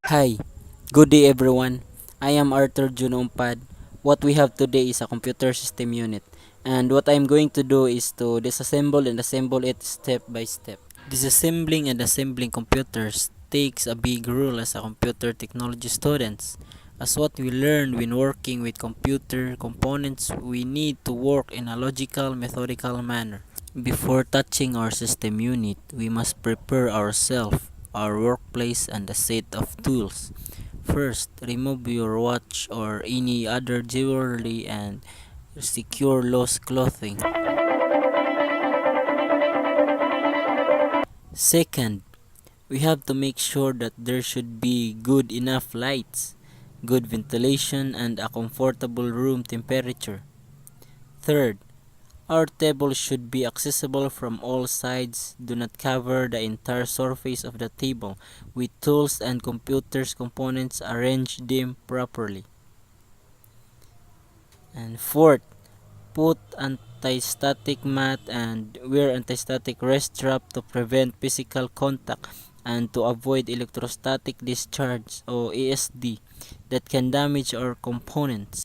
Hi, good day everyone. I am Arthur Junompad. What we have today is a computer system unit, and what I'm going to do is to disassemble and assemble it step by step. Disassembling and assembling computers takes a big role as a computer technology students. As what we learn when working with computer components, we need to work in a logical, methodical manner. Before touching our system unit, we must prepare ourselves, our workplace, and a set of tools. First, remove your watch or any other jewelry and secure loose clothing. Second, we have to make sure that there should be good enough lights, good ventilation, and a comfortable room temperature. Third, our table should be accessible from all sides. Do not cover the entire surface of the table with tools and computer's components. Arrange them properly. And fourth, put anti-static mat and wear anti-static wrist strap to prevent physical contact and to avoid electrostatic discharge or ESD that can damage our components.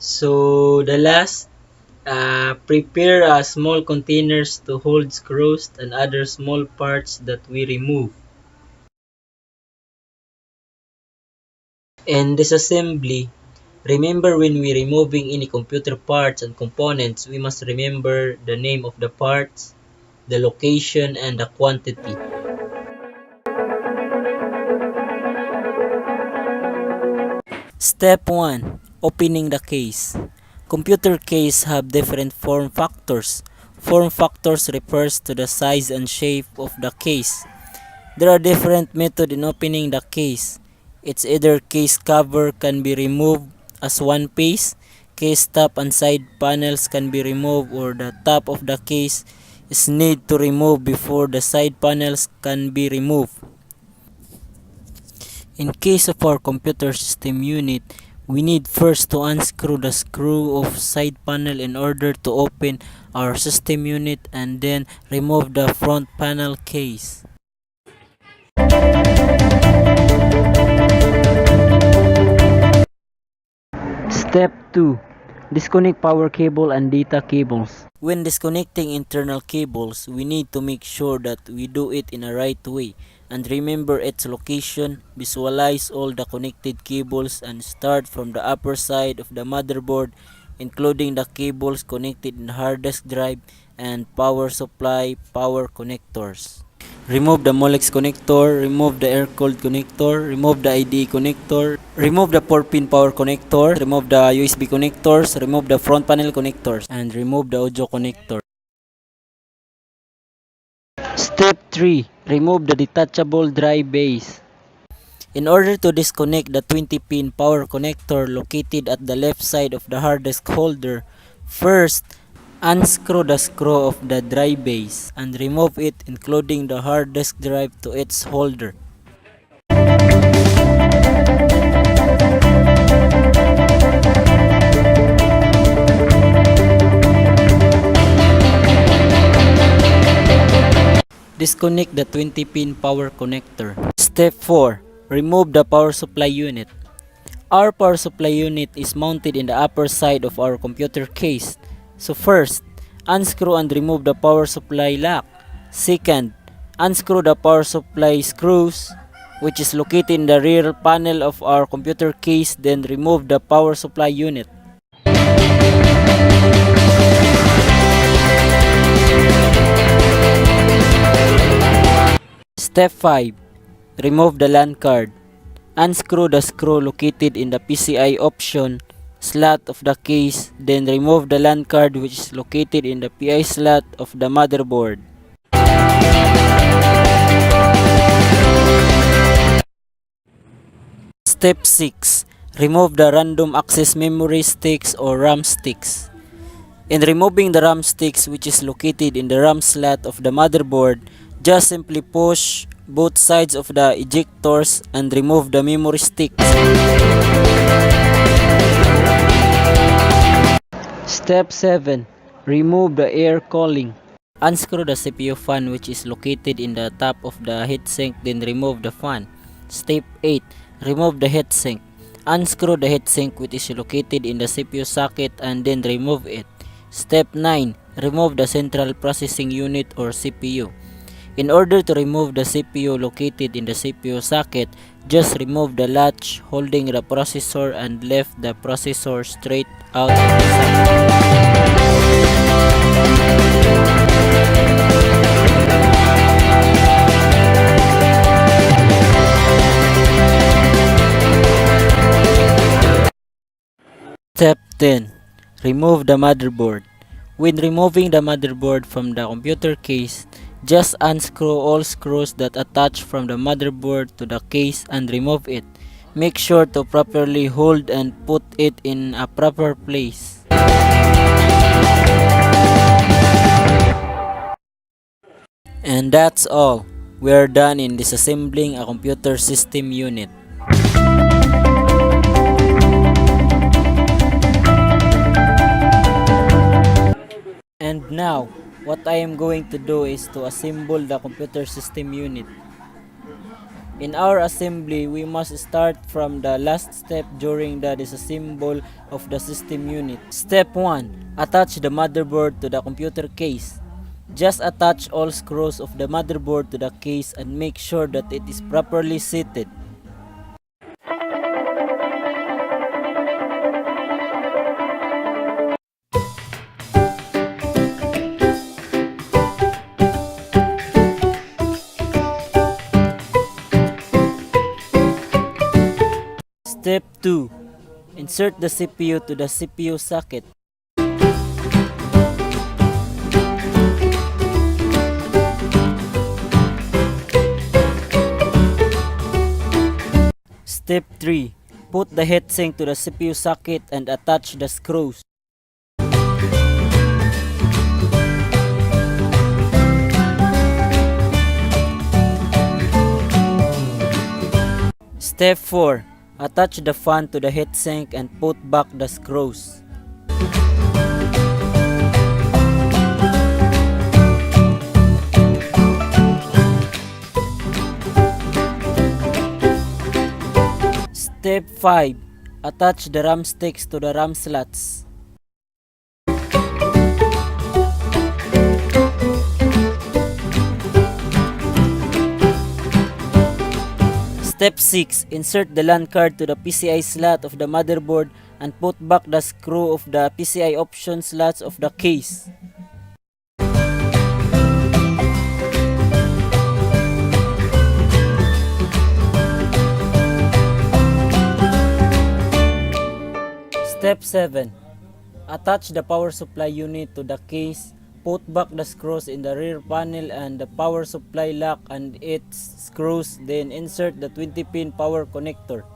So the last, prepare small containers to hold screws and other small parts that we remove. And disassembly, remember when we removing any computer parts and components, we must remember the name of the parts, the location, and the quantity. Step 1. Opening the case. Computer case have different form factors. Form factors refers to the size and shape of the case. There are different methods in opening the case. It's either case cover can be removed as one piece, case top and side panels can be removed, or the top of the case is need to remove before the side panels can be removed. In case of our computer system unit, we need first to unscrew the screw of side panel in order to open our system unit and then remove the front panel case. Step 2. Disconnect power cable and data cables. When disconnecting internal cables, we need to make sure that we do it in a right way and remember its location. Visualize all the connected cables and start from the upper side of the motherboard, including the cables connected in the hard disk drive and power supply power connectors. Remove the Molex connector, remove the air-cooled connector, remove the IDE connector, remove the 4-pin power connector, remove the USB connectors, remove the front panel connectors, and remove the audio connector. Step 3. Remove the detachable drive base. In order to disconnect the 20-pin power connector located at the left side of the hard disk holder, first, unscrew the screw of the drive base and remove it, including the hard disk drive, to its holder. Disconnect the 20-pin power connector. Step 4. Remove the power supply unit. Our power supply unit is mounted in the upper side of our computer case. So first, unscrew and remove the power supply lock. Second, unscrew the power supply screws, which is located in the rear panel of our computer case, then remove the power supply unit. Step 5. Remove the LAN card. Unscrew the screw located in the PCI option slot of the case, then remove the LAN card which is located in the PI slot of the motherboard. Step 6. Remove the random access memory sticks or RAM sticks. In removing the RAM sticks which is located in the RAM slot of the motherboard, just simply push both sides of the ejectors and remove the memory sticks. Step 7. Remove the air cooling. Unscrew the CPU fan which is located in the top of the heatsink, then remove the fan. Step 8. Remove the heatsink. Unscrew the heatsink which is located in the CPU socket and then remove it. Step 9. Remove the central processing unit or CPU. In order to remove the CPU located in the CPU socket, just remove the latch holding the processor and lift the processor straight out of the socket. Step 10. Remove the motherboard. When removing the motherboard from the computer case, just unscrew all screws that attach from the motherboard to the case and remove it. Make sure to properly hold and put it in a proper place. And that's all. We're done in disassembling a computer system unit. And now, what I am going to do is to assemble the computer system unit. In our assembly, we must start from the last step during the disassemble of the system unit. Step 1. Attach the motherboard to the computer case. Just attach all screws of the motherboard to the case and make sure that it is properly seated. Step 2. Insert the CPU to the CPU socket. Step 3. Put the heatsink to the CPU socket and attach the screws. Step 4. Attach the fan to the heatsink and put back the screws. Step 5. Attach the RAM sticks to the RAM slots. Step 6. Insert the LAN card to the PCI slot of the motherboard and put back the screw of the PCI option slots of the case. Step 7. Attach the power supply unit to the case. Put back the screws in the rear panel and the power supply lock and its screws, then insert the 20-pin power connector.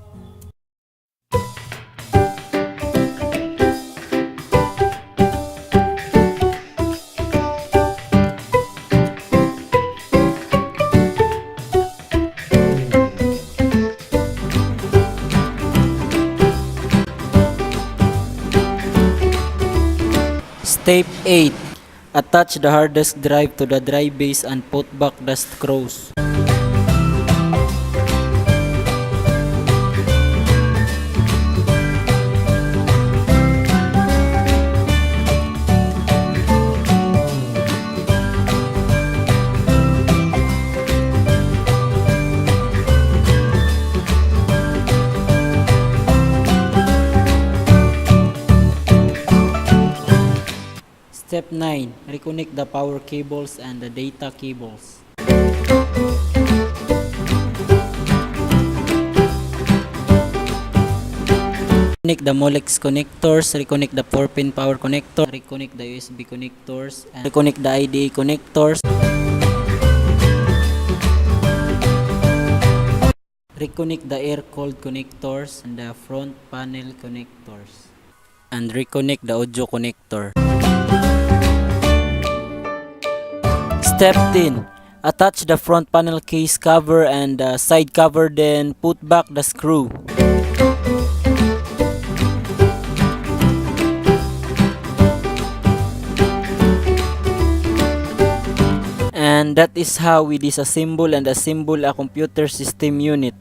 Step 8. Attach the hard disk drive to the drive base and put back the screws. Step 9. Reconnect the power cables and the data cables. Reconnect the Molex connectors, reconnect the 4-pin power connector, reconnect the USB connectors, and reconnect the IDE connectors. Reconnect the air-cooled connectors and the front panel connectors. And reconnect the audio connector. Step 10. Attach the front panel case cover and the side cover, then put back the screw. And that is how we disassemble and assemble a computer system unit.